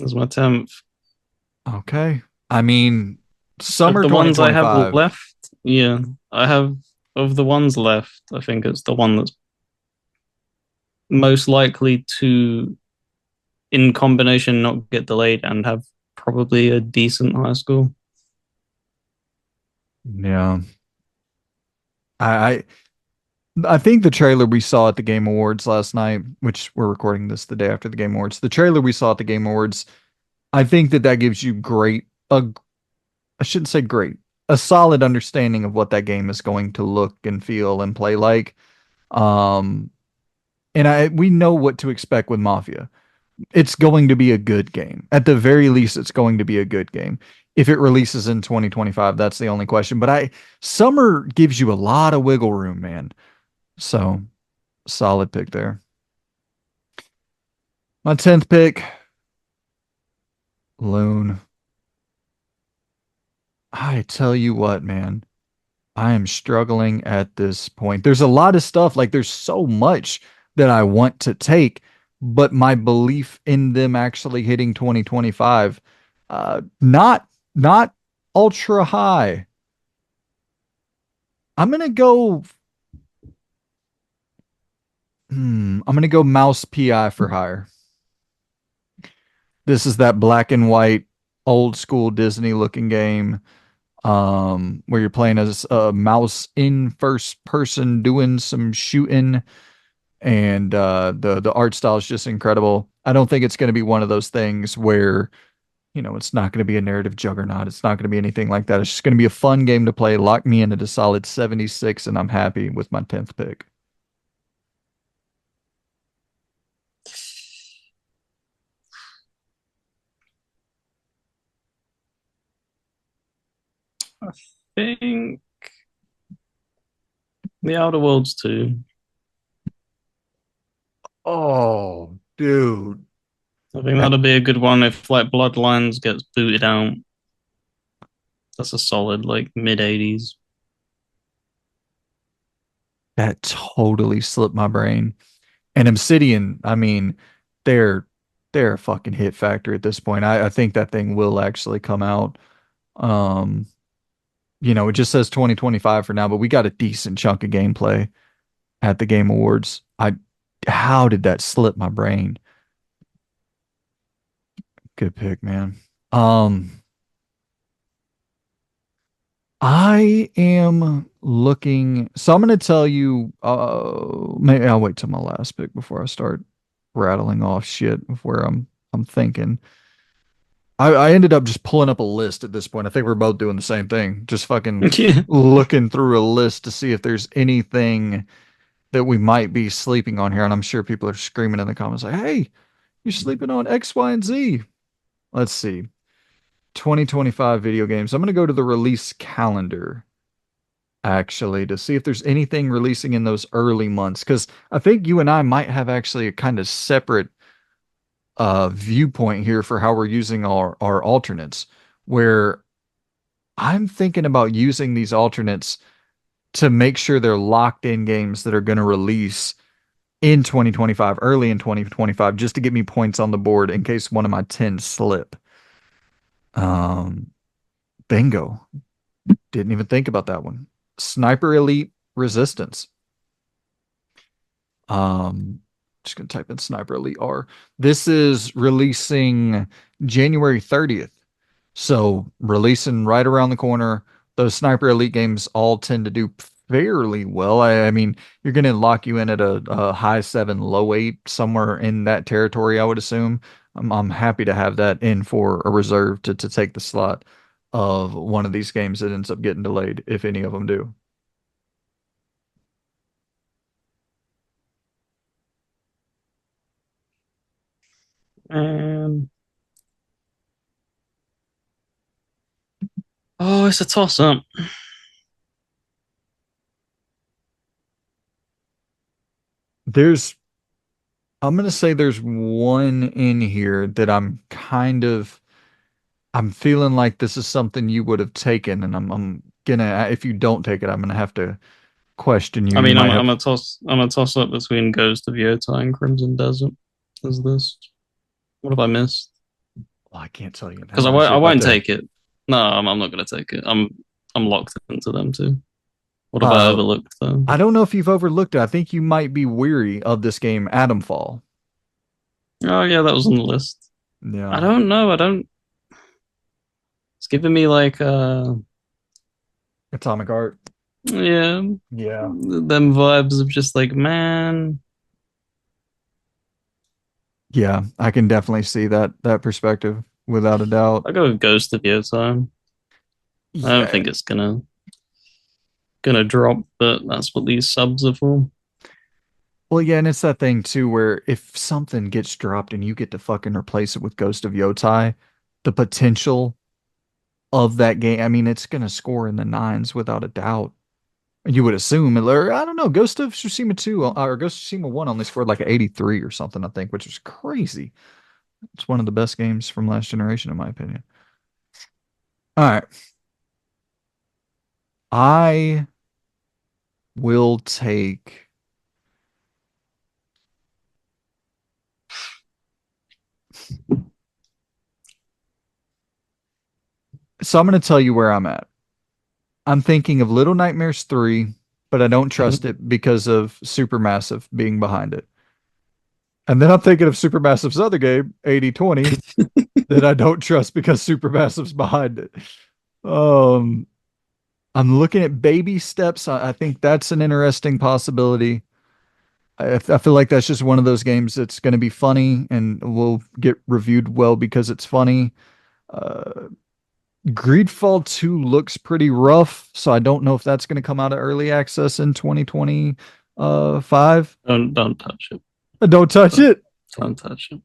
Speaker 2: as my 10th.
Speaker 1: Okay. I mean,
Speaker 2: Of
Speaker 1: summer
Speaker 2: the ones I have
Speaker 1: 2025.
Speaker 2: left, yeah, I have of the ones left, I think it's the one that's most likely to, in combination, not get delayed and have probably a decent high score.
Speaker 1: Yeah. I I think the trailer we saw at the Game Awards last night, which we're recording this the day after the Game Awards, the trailer we saw at the Game Awards, I think that gives you I shouldn't say great, a solid understanding of what that game is going to look and feel and play like. Um, and we know what to expect with Mafia. It's going to be a good game. At the very least, it's going to be a good game. If it releases in 2025, that's the only question. But summer gives you a lot of wiggle room, man. So solid pick there. My 10th pick, Loon. I tell you what, man, I am struggling at this point. There's a lot of stuff, like there's so much that I want to take, but my belief in them actually hitting 2025, not ultra high. I'm gonna go, I'm gonna go Mouse PI for hire. This is that black and white, old school Disney looking game, where you're playing as a mouse in first person doing some shooting, and the art style is just incredible. I don't think it's going to be one of those things where It's not going to be a narrative juggernaut. It's not going to be anything like that. It's just going to be a fun game to play. Lock me in at a solid 76, and I'm happy with my 10th pick.
Speaker 2: I think the Outer Worlds 2.
Speaker 1: Oh, dude.
Speaker 2: I think
Speaker 1: That
Speaker 2: that'll be a good one if like Bloodlines gets booted out. That's a solid like mid 80s.
Speaker 1: that totally slipped my brain. And Obsidian, I mean, they're they're a fucking hit factor at this point. I think that thing will actually come out. Um, it just says 2025 for now, but we got a decent chunk of gameplay at the Game Awards. How did that slip my brain? Good pick, man. Um, I am looking, so I'm going to tell you, maybe I'll wait till my last pick before I start rattling off shit of where I'm thinking. I ended up just pulling up a list at this point. I think we're both doing the same thing. Just fucking
Speaker 2: Yeah.
Speaker 1: looking through a list to see if there's anything that we might be sleeping on here. And I'm sure people are screaming in the comments like, "Hey, you're sleeping on X, Y, and Z." Let's see. 2025 video games. I'm going to go to the release calendar actually to see if there's anything releasing in those early months because I think you and I might have actually a kind of separate viewpoint here for how we're using our alternates where I'm thinking about using these alternates to make sure they're locked in games that are going to release in 2025, early in 2025, just to get me points on the board in case one of my 10 slip. Um, Bingo. Didn't even think about that one. Sniper Elite Resistance. Just gonna type in Sniper Elite R. This is releasing January 30th. So releasing right around the corner. Those Sniper Elite games all tend to do fairly well. I mean, you're gonna lock you in at a high seven, low eight, somewhere in that territory, I would assume. I'm happy to have that in for a reserve to take the slot of one of these games that ends up getting delayed, if any of them do.
Speaker 2: Um, oh, it's a toss up.
Speaker 1: There's I'm gonna say there's one in here that I'm feeling like this is something you would have taken, and I'm gonna if you don't take it, I'm gonna have to question you.
Speaker 2: I
Speaker 1: You
Speaker 2: mean,
Speaker 1: might
Speaker 2: I'm
Speaker 1: have
Speaker 2: a toss up between Ghost of Yota and Crimson Desert. Is this? What have I missed?
Speaker 1: well, I can't tell you
Speaker 2: Because
Speaker 1: now as
Speaker 2: I
Speaker 1: you're about
Speaker 2: won't
Speaker 1: to
Speaker 2: take it. No, I'm not gonna take it. I'm locked into them too. What have I
Speaker 1: uh
Speaker 2: overlooked though?
Speaker 1: I don't know if you've overlooked it. I think you might be weary of this game, Atomfall.
Speaker 2: Oh yeah, that was on the list. I
Speaker 1: Yeah.
Speaker 2: don't know. I don't. It's giving me like
Speaker 1: Atomic Heart.
Speaker 2: yeah,
Speaker 1: Yeah.
Speaker 2: them vibes of just like man.
Speaker 1: Yeah, I can definitely see that perspective without a doubt.
Speaker 2: I go with Ghost of Yota. I don't
Speaker 1: Yeah.
Speaker 2: think it's gonna drop, but that's what these subs are for.
Speaker 1: Well, yeah, and it's that thing too where if something gets dropped and you get to fucking replace it with Ghost of Yotai, the potential of that game, I mean, it's gonna score in the nines without a doubt. You would assume, or I don't know, Ghost of Tsushima 2 or Ghost of Tsushima 1 only scored like an 83 or something, I think, which was crazy. It's one of the best games from last generation, in my opinion. All right. I will take. So I'm going to tell you where I'm at. I'm thinking of Little Nightmares 3, but I don't trust
Speaker 2: Mhm.
Speaker 1: it because of Supermassive being behind it. And then I'm thinking of Supermassive's other game, 8020, that I don't trust because Supermassive's behind it. Um, I'm looking at baby steps. I think that's an interesting possibility. I feel like that's just one of those games that's going to be funny and will get reviewed well because it's funny. Uh, Greedfall 2 looks pretty rough, so I don't know if that's going to come out of early access in 2025.
Speaker 2: Don't touch it.
Speaker 1: Don't touch
Speaker 2: Don't,
Speaker 1: it.
Speaker 2: don't touch it.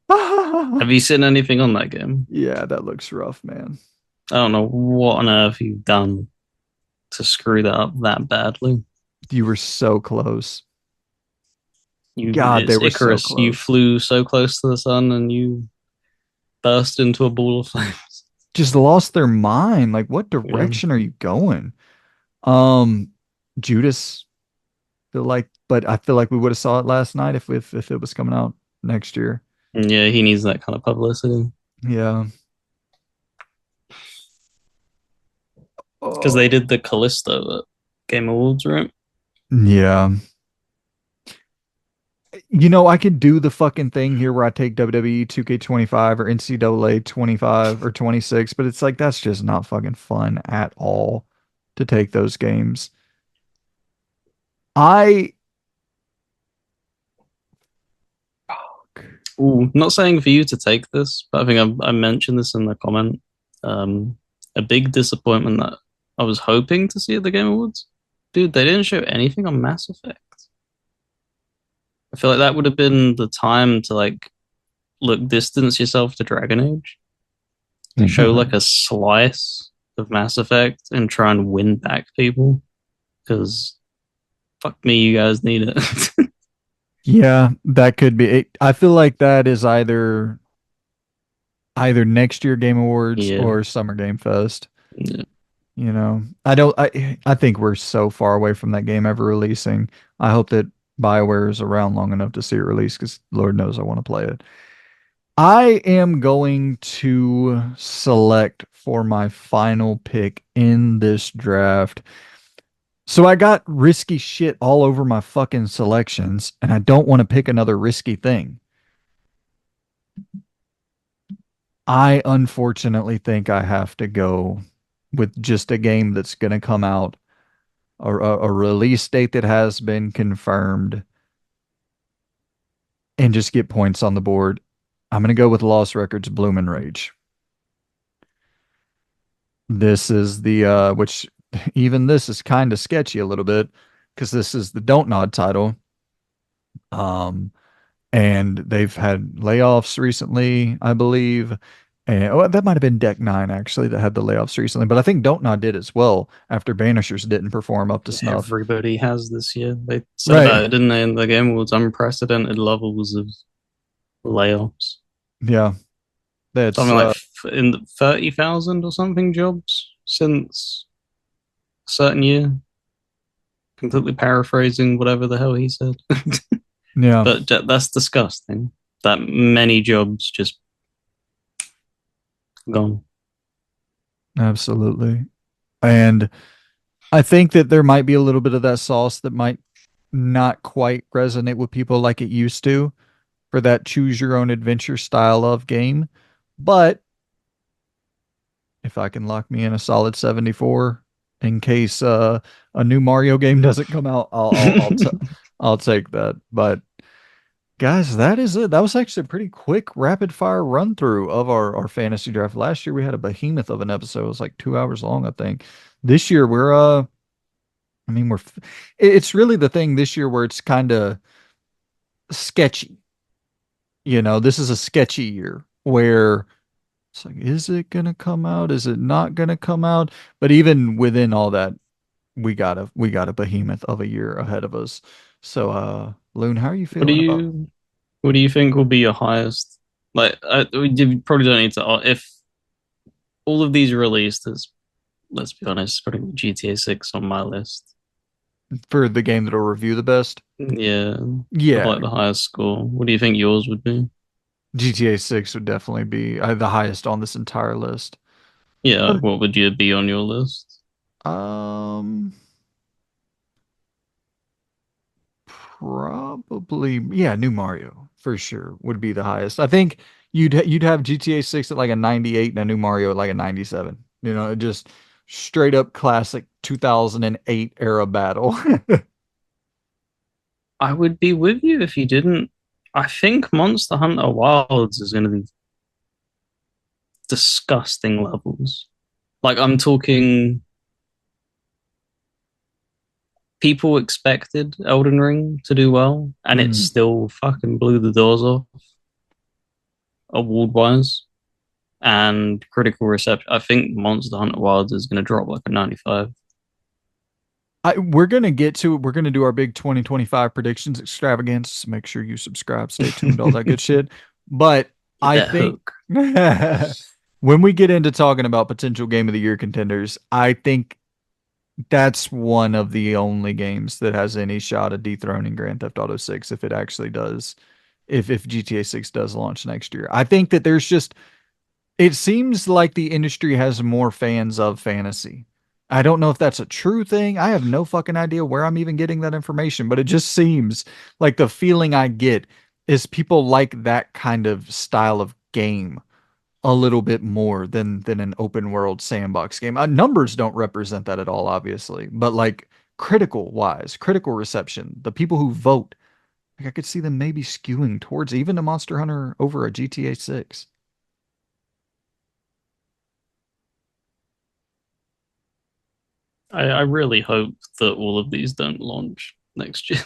Speaker 2: Have you seen anything on that game?
Speaker 1: Yeah, that looks rough, man.
Speaker 2: I don't know what on earth you've done to screw that up that badly.
Speaker 1: You were so close. God, they
Speaker 2: It's
Speaker 1: were so
Speaker 2: Icarus. You
Speaker 1: close.
Speaker 2: flew so close to the sun and you burst into a ball of flames.
Speaker 1: Just lost their mind. Like, what
Speaker 2: Yeah,
Speaker 1: direction are you going? Um, Judas, feel like, but I feel like we would have saw it last night if it was coming out next year.
Speaker 2: yeah. He needs that kind of publicity
Speaker 1: Yeah.
Speaker 2: because they
Speaker 1: Oh,
Speaker 2: did the Callisto at Game Awards, right?
Speaker 1: yeah. I could do the fucking thing here where I take WWE 2K25 or NCAA 25 or 26, but it's like that's just not fucking fun at all to take those games. I
Speaker 2: Ooh, not saying for you to take this, but I think I mentioned this in the comment. Um, a big disappointment that I was hoping to see at the Game Awards. Dude, they didn't show anything on Mass Effect. I feel like that would have been the time to like look distance yourself to Dragon Age, show like a slice of Mass Effect and try and win back people. Because fuck me, you guys need it.
Speaker 1: yeah, that could be it. I feel like that is either next year Game Awards
Speaker 2: Yeah.
Speaker 1: or Summer Game Fest.
Speaker 2: Yeah.
Speaker 1: I think we're so far away from that game ever releasing. I hope that BioWare is around long enough to see it release because Lord knows I want to play it. I am going to select for my final pick in this draft. So I got risky shit all over my fucking selections, and I don't want to pick another risky thing. I unfortunately think I have to go with just a game that's going to come out, a release date that has been confirmed, and just get points on the board. I'm going to go with Lost Records Bloom Rage. This is the which even this is kind of sketchy a little bit because this is the Don't Nod title. Um, and they've had layoffs recently, I believe. And that might have been Deck Nine actually that had the layoffs recently, but I think Don't Nod did as well after Banishers didn't perform up to snuff.
Speaker 2: Everybody has this year. They said
Speaker 1: Right.
Speaker 2: about it, didn't they, in the Game Awards? Unprecedented levels of layoffs.
Speaker 1: Yeah. That's
Speaker 2: Something like in the 30,000 or something jobs since a certain year. Completely paraphrasing whatever the hell he said.
Speaker 1: yeah,
Speaker 2: But that's disgusting. That many jobs just gone.
Speaker 1: absolutely. And I think that there might be a little bit of that sauce that might not quite resonate with people like it used to for that choose your own adventure style of game. But if I can lock me in a solid 74 in case a new Mario game doesn't come out, I'll take that. But guys, that is it. That was actually a pretty quick rapid fire run through of our fantasy draft. Last year we had a behemoth of an episode. It was like 2 hours long, I think. This year we're I mean it's really the thing this year where it's kind of sketchy. This is a sketchy year where it's like, is it gonna come out? Is it not gonna come out? But even within all that, we got a behemoth of a year ahead of us. So Loon, how are you
Speaker 2: What do
Speaker 1: feeling about
Speaker 2: you what do you think will be your highest? Like, we probably don't need to. If all of these are released, as let's be honest, putting GTA 6 on my list.
Speaker 1: for the game that'll review the best?
Speaker 2: Yeah, of
Speaker 1: Yeah,
Speaker 2: like the highest score. What do you think yours would be?
Speaker 1: GTA 6 would definitely be the highest on this entire list.
Speaker 2: Yeah,
Speaker 1: Uh,
Speaker 2: what would you be on your list?
Speaker 1: Um, Probably, yeah, New Mario for sure would be the highest. I think you'd have GTA 6 at like a 98 and a New Mario at like a 97. Just straight up classic 2008 era battle.
Speaker 2: I would be with you if you didn't. I think Monster Hunter Wilds is going to be disgusting levels. Like I'm talking people expected Elden Ring to do well, and it
Speaker 1: Mm.
Speaker 2: still fucking blew the doors off award wise and critical reception. I think Monster Hunter Wilds is going to drop like a 95.
Speaker 1: We're gonna do our big 2025 predictions extravaganza. Make sure you subscribe, stay tuned, all that good shit. But
Speaker 2: Get
Speaker 1: I
Speaker 2: that
Speaker 1: think
Speaker 2: hook.
Speaker 1: when we get into talking about potential game of the year contenders, I think that's one of the only games that has any shot of dethroning Grand Theft Auto 6 if it actually does. If GTA 6 does launch next year. I think that there's just it seems like the industry has more fans of fantasy. I don't know if that's a true thing. I have no fucking idea where I'm even getting that information, but it just seems like the feeling I get is people like that kind of style of game a little bit more than an open world sandbox game. Numbers don't represent that at all, obviously, but like critical reception, the people who vote, like I could see them maybe skewing towards even a Monster Hunter over a GTA 6.
Speaker 2: I really hope that all of these don't launch next year.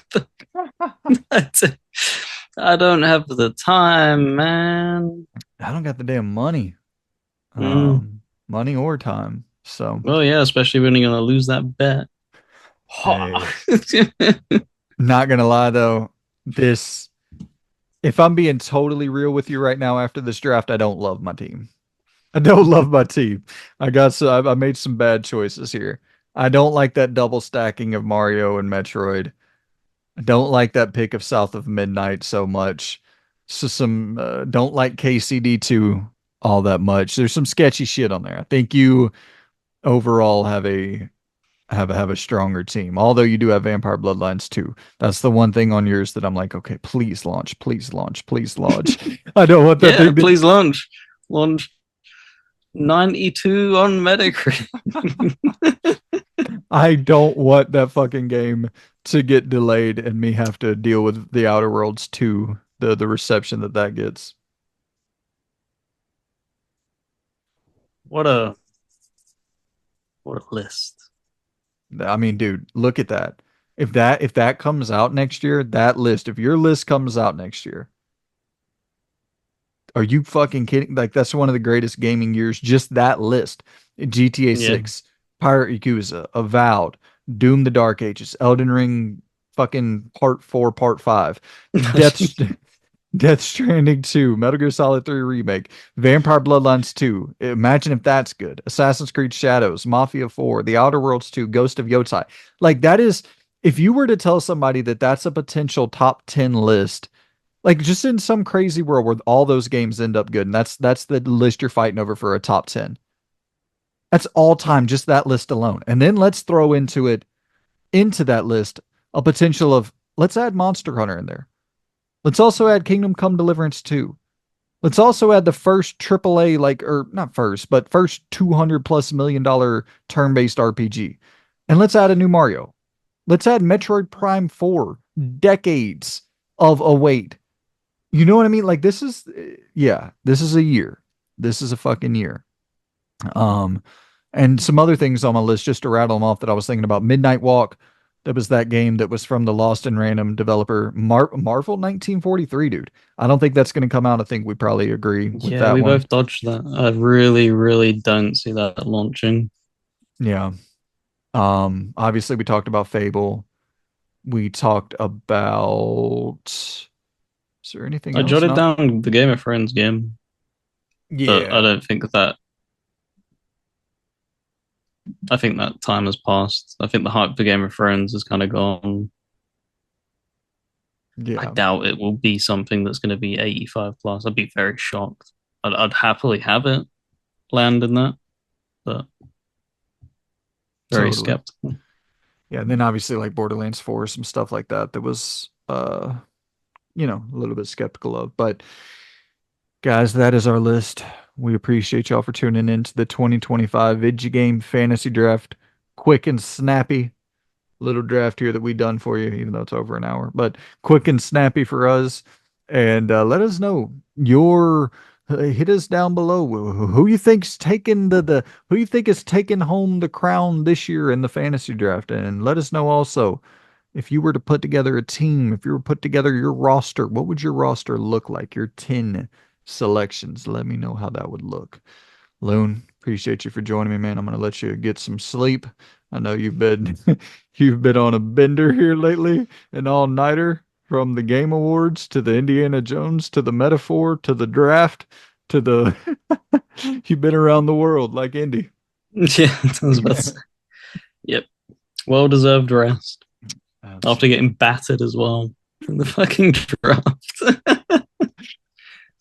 Speaker 2: I don't have the time, man.
Speaker 1: I don't got the damn money.
Speaker 2: Mm.
Speaker 1: Money or time. So,
Speaker 2: Well, yeah, especially when you're gonna lose that bet.
Speaker 1: hey,
Speaker 2: Ha!
Speaker 1: not gonna lie though, this if I'm being totally real with you right now after this draft, I don't love my team. I don't love my team. I made some bad choices here. I don't like that double stacking of Mario and Metroid. I don't like that pick of South of Midnight so much. So some don't like KCD2 all that much. There's some sketchy shit on there. I think you overall have a stronger team. Although you do have Vampire Bloodlines too. That's the one thing on yours that I'm like, okay, please launch, please launch, please launch. I don't want that
Speaker 2: Yeah,
Speaker 1: thing to
Speaker 2: please launch. Launch 92 on Metacritic.
Speaker 1: I don't want that fucking game to get delayed and me have to deal with the Outer Worlds 2, the reception that gets.
Speaker 2: What a what a list.
Speaker 1: I mean, dude, look at that. If that comes out next year, that list, if your list comes out next year, are you fucking kidding? Like that's one of the greatest gaming years. Just that list: GTA
Speaker 2: Yeah.
Speaker 1: 6, Pirate Yakuza, Avowed, Doom: The Dark Ages, Elden Ring, fucking Part 4, Part 5, Death Death Stranding 2, Metal Gear Solid 3 Remake, Vampire Bloodlines 2. Imagine if that's good. Assassin's Creed Shadows, Mafia 4, The Outer Worlds 2, Ghost of Yotai. Like that is if you were to tell somebody that that's a potential top 10 list, like just in some crazy world where all those games end up good, and that's the list you're fighting over for a top 10. That's all time, just that list alone. And then let's throw into that list a potential of let's add Monster Hunter in there. Let's also add Kingdom Come Deliverance 2. Let's also add the first AAA, like, or not first, but first 200 plus $1 million turn-based RPG. And let's add a new Mario. Let's add Metroid Prime 4. Decades of await. You know what I mean? Like this is yeah, this is a year. This is a fucking year. Um and some other things on my list just to rattle them off that I was thinking about. Midnight Walk. That was that game that was from the Lost and Random developer Marvel 1943, dude. I don't think that's going to come out. I think we probably agree with
Speaker 2: Yeah,
Speaker 1: that
Speaker 2: we
Speaker 1: one.
Speaker 2: both dodged that. I really, really don't see that launching.
Speaker 1: Yeah. Obviously we talked about Fable. We talked about is there anything
Speaker 2: I
Speaker 1: else?
Speaker 2: jotted
Speaker 1: Not
Speaker 2: down the Game of Friends game, but
Speaker 1: yeah.
Speaker 2: I think that time has passed. I think the hype for Game of Thrones has kind of gone. I
Speaker 1: Yeah.
Speaker 2: doubt it will be something that's going to be 85 plus. I'd be very shocked. I'd happily have it land in that, but very
Speaker 1: Totally.
Speaker 2: skeptical.
Speaker 1: Yeah, and then obviously like Borderlands 4, some stuff like that that was a little bit skeptical of. But guys, that is our list. We appreciate y'all for tuning in to the 2025 Vidgy Game Fantasy Draft. Quick and snappy little draft here that we done for you, even though it's over an hour, but quick and snappy for us. And let us know your hit us down below. Who you think's taking the who you think is taking home the crown this year in the fantasy draft? And let us know also if you were to put together a team, if you were to put together your roster, what would your roster look like? Your 10 selections. Let me know how that would look. Loon, appreciate you for joining me, man. I'm gonna let you get some sleep. I know you've been you've been on a bender here lately, an all-nighter from the Game Awards to the Indiana Jones to the metaphor to the draft to the you've been around the world like Indy.
Speaker 2: Yeah, I was about to say. Yep. Well deserved rest. After getting battered as well in the fucking draft.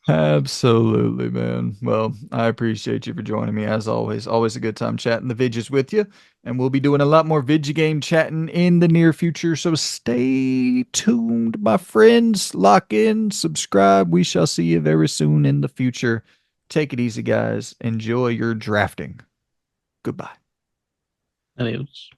Speaker 1: Absolutely, man. Well, I appreciate you for joining me as always. Always a good time chatting the vidges with you. And we'll be doing a lot more video game chatting in the near future. So stay tuned, my friends. Lock in, subscribe. We shall see you very soon in the future. Take it easy, guys. Enjoy your drafting. Goodbye.
Speaker 2: Adios.